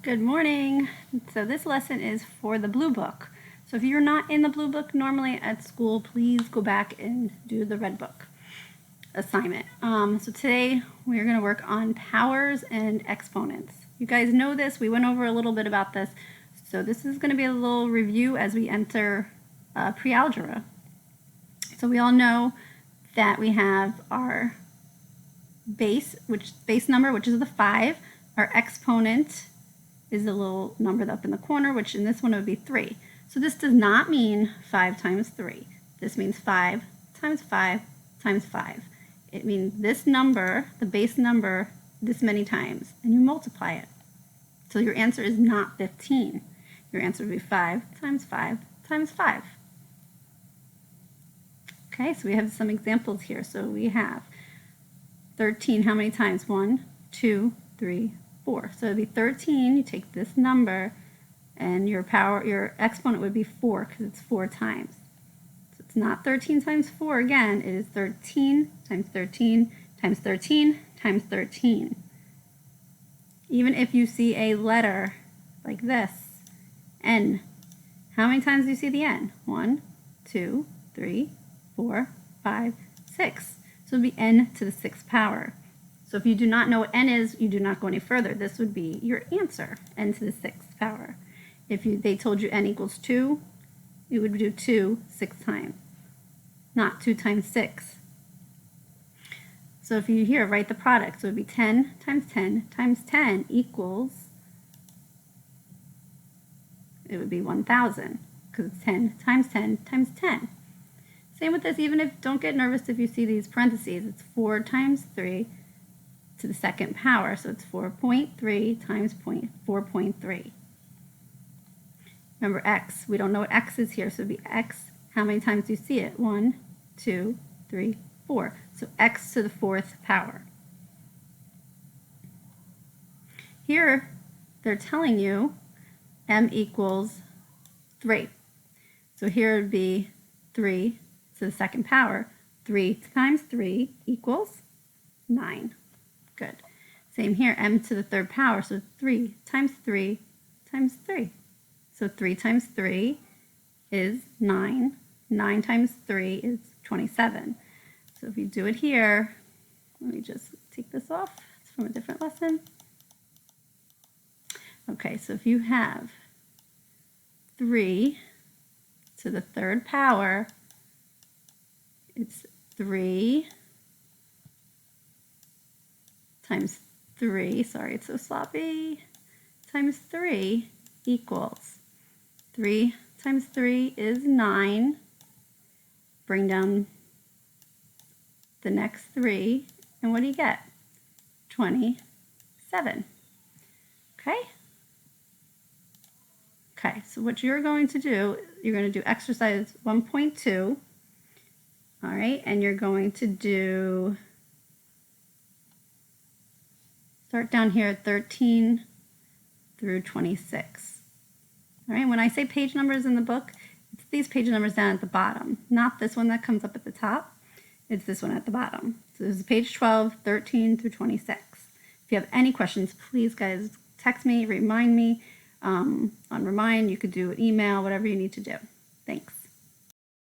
Good morning. So this lesson is for the Blue Book. So if you're not in the Blue Book normally at school, please go back and do the Red Book assignment. So today we're going to work on powers and exponents. You guys know this. We went over a little bit about this. So this is going to be a little review as we enter pre-algebra. So we all know that we have our base number, which is the 5. Our exponent is the little number up in the corner, which in this one would be 3. So this does not mean 5 times 3. This means 5 times 5 times 5. It means this number, the base number, this many times, and you multiply it. So your answer is not 15. Your answer would be 5 times 5 times 5. Okay, so we have some examples here. So we have 13, how many times? 1, 2, 3, 4. So it would be 13, you take this number, and your exponent would be 4 because it's 4 times. So it's not 13 times 4 again, it is 13 times 13 times 13 times 13. Even if you see a letter like this, N, how many times do you see the N? 1, 2, 3, 4, 5, 6. So it would be N to the 6th power. So if you do not know what N is, you do not go any further. This would be your answer, N to the 6th power. If they told you N equals 2, you would do 2 6 times, not 2 times 6. So if you here write the product, so it would be 10 times 10 times 10 equals, it would be 1,000 because it's 10 times 10 times 10. Same with this, even if, don't get nervous if you see these parentheses, it's 4 times 3 to the 2nd power, so it's 4.3 times 4.3. Remember x, we don't know what x is here, so it would be x, how many times do you see it? 1, 2, 3, 4. So x to the 4th power. Here, they're telling you m equals 3. So here it would be 3 to the 2nd power. 3 times 3 equals 9. Good. Same here, m to the 3rd power, so 3 times 3 times 3. So 3 times 3 is 9. 9 times 3 is 27. So if you do it here, let me just take this off. It's from a different lesson. Okay, so if you have 3 to the 3rd power, it's 3 times 3, sorry, it's so sloppy, times 3 equals 3 times 3 is 9. Bring down the next 3, and what do you get? 27. Okay? Okay, so what you're going to do, you're going to do exercise 1.2, all right, and you're going to do, start down here at 13 through 26. All right, when I say page numbers in the book, it's these page numbers down at the bottom, not this one that comes up at the top. It's this one at the bottom. So this is page 12, 13 through 26. If you have any questions, please, guys, text me, remind me on Remind. You could do an email, whatever you need to do. Thanks.